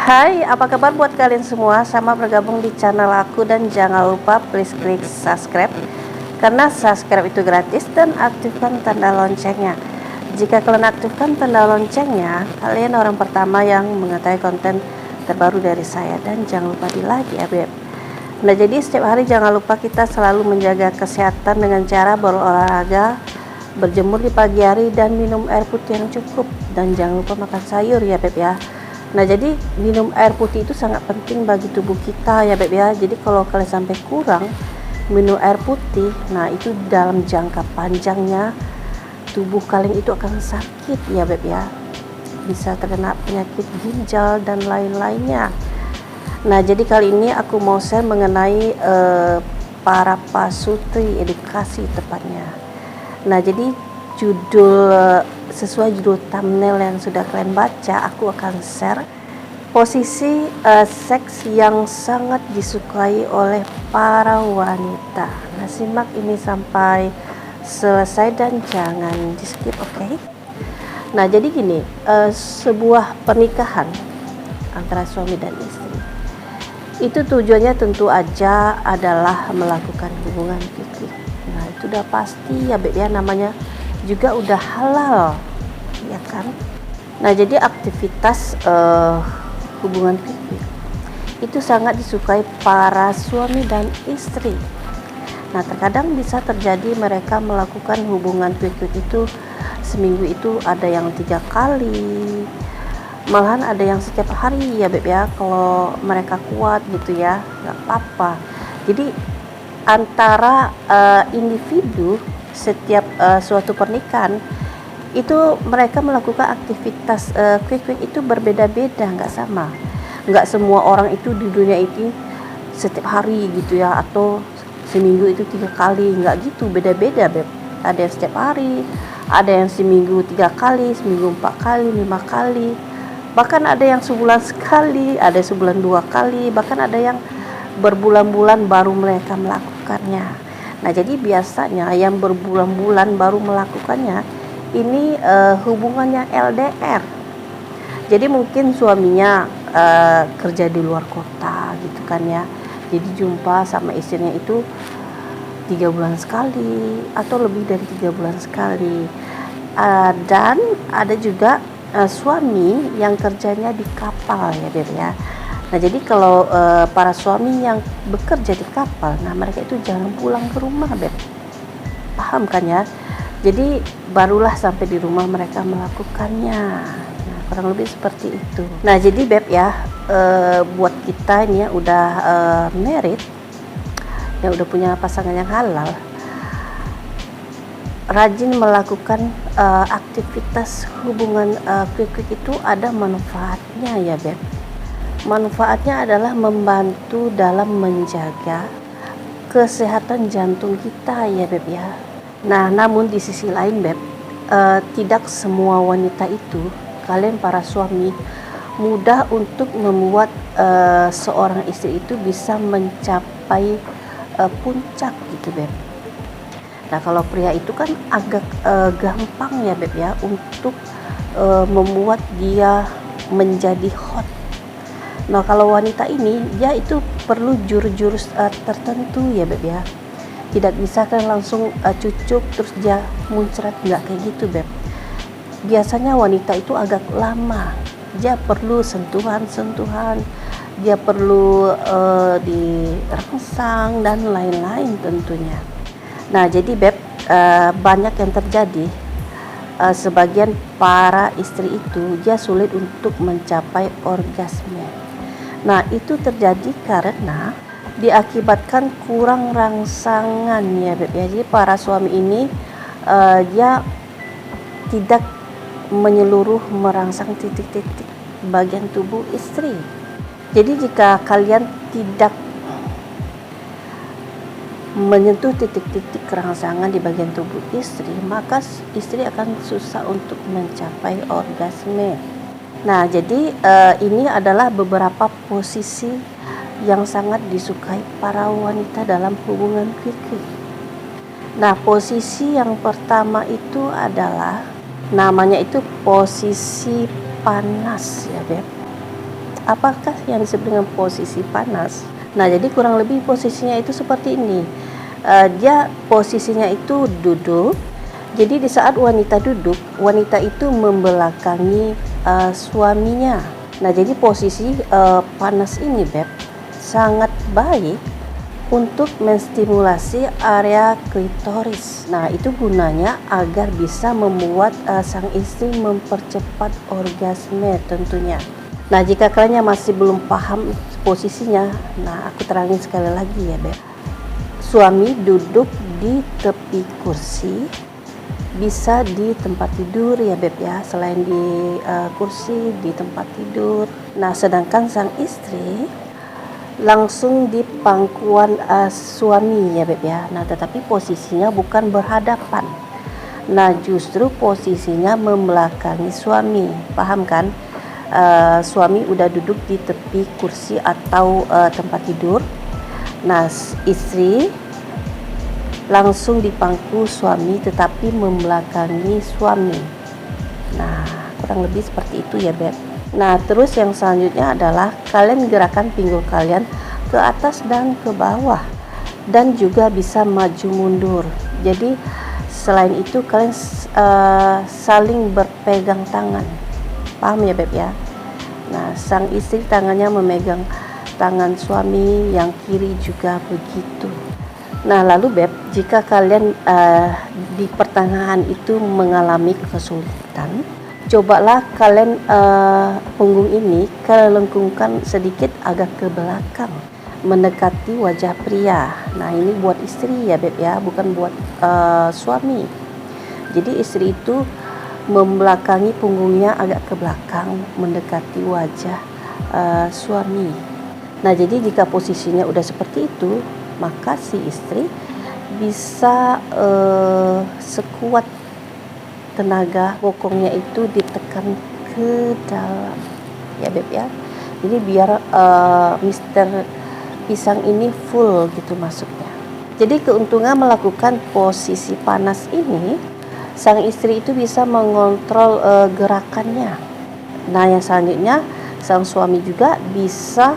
Hai, apa kabar buat kalian semua? Sama bergabung di channel aku dan jangan lupa please klik subscribe karena subscribe itu gratis dan aktifkan tanda loncengnya. Jika kalian aktifkan tanda loncengnya, kalian orang pertama yang mengetahui konten terbaru dari saya dan jangan lupa di like ya beb. Nah jadi setiap hari jangan lupa kita selalu menjaga kesehatan dengan cara berolahraga, berjemur di pagi hari dan minum air putih yang cukup dan jangan lupa makan sayur ya beb ya. Nah jadi minum air putih itu sangat penting bagi tubuh kita ya beb ya. Jadi kalau kalian sampai kurang minum air putih, nah itu dalam jangka panjangnya tubuh kalian itu akan sakit ya beb ya. Bisa terkena penyakit ginjal dan lain-lainnya. Nah jadi kali ini aku mau share mengenai para pasutri edukasi tepatnya. Nah jadi sesuai judul thumbnail yang sudah kalian baca, aku akan share posisi seks yang sangat disukai oleh para wanita. Nah simak ini sampai selesai dan jangan di skip, oke? Nah jadi gini, sebuah pernikahan antara suami dan istri itu tujuannya tentu aja adalah melakukan hubungan fikih. Nah itu udah pasti ya beb ya, namanya juga udah halal ya kan. Nah jadi aktivitas hubungan fikih itu sangat disukai para suami dan istri. Nah terkadang bisa terjadi mereka melakukan hubungan fikih itu seminggu itu ada yang 3 kali, malahan ada yang setiap hari ya beb ya, kalau mereka kuat gitu ya nggak apa-apa. Jadi antara individu setiap suatu pernikahan itu mereka melakukan aktivitas quick itu berbeda-beda, nggak sama. Nggak semua orang itu di dunia ini setiap hari gitu ya, atau seminggu itu 3 kali, nggak gitu, beda-beda beb. Ada yang setiap hari, ada yang seminggu 3 kali, seminggu 4 kali, 5 kali, bahkan ada yang sebulan sekali, ada sebulan 2 kali, bahkan ada yang berbulan-bulan baru mereka melakukannya. Nah jadi biasanya yang berbulan-bulan baru melakukannya ini hubungannya LDR. Jadi mungkin suaminya kerja di luar kota gitu kan ya, jadi jumpa sama istrinya itu 3 bulan sekali atau lebih dari 3 bulan sekali. Dan ada juga suami yang kerjanya di kapal ya beb ya. Nah jadi kalau para suami yang bekerja di kapal, nah mereka itu jarang pulang ke rumah beb, paham kan ya. Jadi barulah sampai di rumah mereka melakukannya. Nah kurang lebih seperti itu. Nah jadi beb ya, buat kita ini ya udah married, yang udah punya pasangan yang halal, rajin melakukan aktivitas hubungan quick itu ada manfaatnya ya beb. Manfaatnya adalah membantu dalam menjaga kesehatan jantung kita ya beb ya. Nah namun di sisi lain beb, tidak semua wanita itu, kalian para suami, mudah untuk membuat seorang istri itu bisa mencapai puncak gitu beb. Nah kalau pria itu kan agak gampang ya beb ya untuk membuat dia menjadi hot. Nah kalau wanita ini dia itu perlu jurus-jurus tertentu ya beb ya. Tidak bisa kan langsung cucuk terus dia muncrat, nggak kayak gitu beb. Biasanya wanita itu agak lama, dia perlu sentuhan-sentuhan, dia perlu dirangsang dan lain-lain tentunya. Nah jadi beb, banyak yang terjadi, sebagian para istri itu dia sulit untuk mencapai orgasme. Nah itu terjadi karena diakibatkan kurang rangsangan ya beb ya. Jadi para suami ini dia tidak menyeluruh merangsang titik-titik bagian tubuh istri. Jadi jika kalian tidak menyentuh titik-titik kerangsangan di bagian tubuh istri, maka istri akan susah untuk mencapai orgasme. Nah jadi ini adalah beberapa posisi yang sangat disukai para wanita dalam hubungan fikih. Nah posisi yang pertama itu adalah namanya itu posisi panas ya beb. Apakah yang disebut dengan posisi panas? Nah, jadi kurang lebih posisinya itu seperti ini. Dia posisinya itu duduk. Jadi di saat wanita duduk, wanita itu membelakangi suaminya. Nah, jadi posisi panas ini, Beb, sangat baik untuk menstimulasi area klitoris. Nah, itu gunanya agar bisa membuat sang istri mempercepat orgasme tentunya. Nah, jika kalian masih belum paham posisinya, nah aku terangin sekali lagi ya, Beb. Suami duduk di tepi kursi, bisa di tempat tidur ya, Beb ya, selain di kursi, di tempat tidur. Nah, sedangkan sang istri langsung di pangkuan suami ya, Beb ya. Nah, tetapi posisinya bukan berhadapan. Nah, justru posisinya membelakangi suami. Paham kan? Suami udah duduk di tepi kursi atau tempat tidur. Nah, istri langsung di pangku suami tetapi membelakangi suami. Nah, kurang lebih seperti itu ya, Beb. Nah, terus yang selanjutnya adalah kalian gerakan pinggul kalian ke atas dan ke bawah, dan juga bisa maju mundur. Jadi selain itu kalian saling berpegang tangan. Paham ya, Beb ya? Nah, sang istri tangannya memegang tangan suami, yang kiri juga begitu. Nah, lalu Beb, jika kalian di pertengahan itu mengalami kesulitan, cobalah kalian punggung ini kalian lengkungkan sedikit agak ke belakang, mendekati wajah pria. Nah, ini buat istri ya, Beb ya, bukan buat suami. Jadi istri itu membelakangi punggungnya agak ke belakang, mendekati wajah suami. Nah, jadi jika posisinya udah seperti itu, maka si istri bisa sekuat tenaga bokongnya itu ditekan ke dalam ya, Beb ya. Jadi biar Mister Pisang ini full gitu masuknya. Jadi keuntungan melakukan posisi panas ini, sang istri itu bisa mengontrol gerakannya. Nah, yang selanjutnya sang suami juga bisa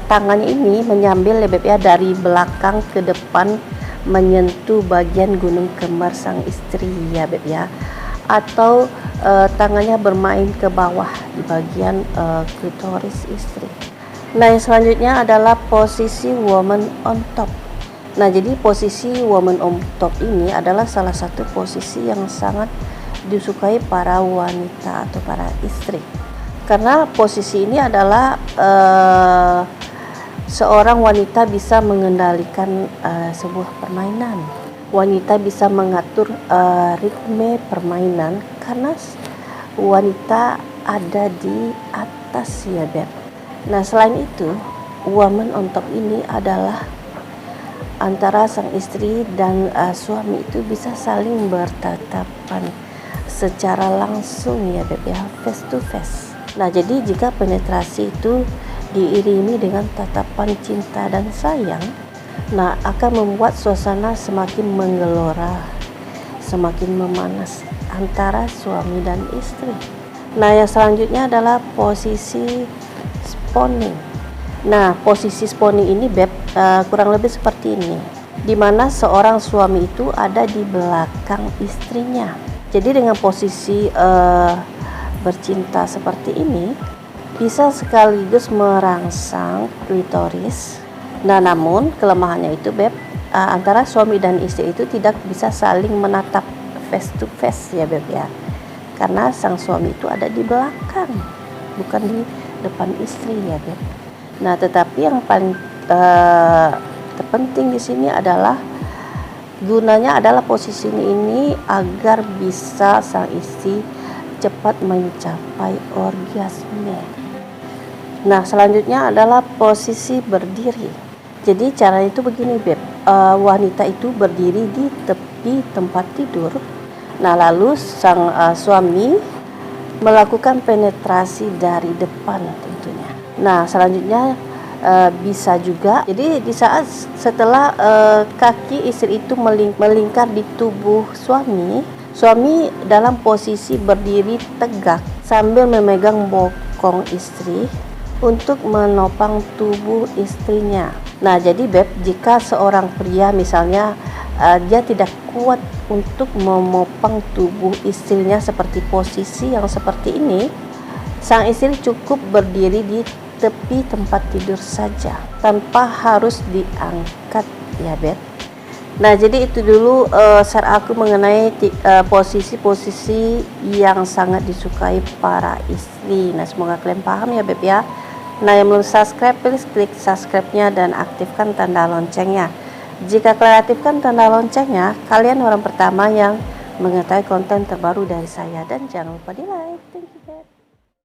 tangannya ini menyambil ya, Beb ya, dari belakang ke depan menyentuh bagian gunung kembar sang istri ya, Beb ya, atau tangannya bermain ke bawah di bagian klitoris istri. Nah, yang selanjutnya adalah posisi woman on top. Nah, jadi posisi woman on top ini adalah salah satu posisi yang sangat disukai para wanita atau para istri. Karena posisi ini adalah seorang wanita bisa mengendalikan sebuah permainan. Wanita bisa mengatur ritme permainan karena wanita ada di atas ya, Beb. Nah, selain itu, woman on top ini adalah antara sang istri dan suami itu bisa saling bertatapan secara langsung ya, Beb ya, face to face. Nah, jadi jika penetrasi itu diiringi dengan tatapan cinta dan sayang, nah akan membuat suasana semakin menggelora, semakin memanas antara suami dan istri. Nah, yang selanjutnya adalah posisi spawning. Nah, posisi spawning ini, Beb, kurang lebih seperti ini, di mana seorang suami itu ada di belakang istrinya. Jadi dengan posisi bercinta seperti ini bisa sekaligus merangsang klitoris. Nah, namun kelemahannya itu, Beb, antara suami dan istri itu tidak bisa saling menatap face to face ya, Beb ya, karena sang suami itu ada di belakang, bukan di depan istri ya, Beb. Nah, tetapi yang paling terpenting di sini adalah gunanya adalah posisi ini agar bisa sang istri cepat mencapai orgasme. Nah, selanjutnya adalah posisi berdiri. Jadi caranya itu begini, Beb. Wanita itu berdiri di tepi tempat tidur. Nah, lalu sang suami melakukan penetrasi dari depan tentunya. Nah, selanjutnya bisa juga, jadi di saat setelah kaki istri itu melingkar di tubuh suami dalam posisi berdiri tegak sambil memegang bokong istri. untuk menopang tubuh istrinya. Nah, jadi Beb, jika seorang pria misalnya dia tidak kuat untuk memopang tubuh istrinya seperti posisi yang seperti ini, sang istri cukup berdiri di tepi tempat tidur saja tanpa harus diangkat ya Beb. Nah, jadi itu dulu share aku mengenai posisi-posisi yang sangat disukai para istri. Nah, semoga kalian paham ya Beb ya. Nah, yang belum subscribe, please klik subscribe-nya dan aktifkan tanda loncengnya. Jika kalian aktifkan tanda loncengnya, kalian orang pertama yang mengetahui konten terbaru dari saya. Dan jangan lupa di like. Thank you Beb.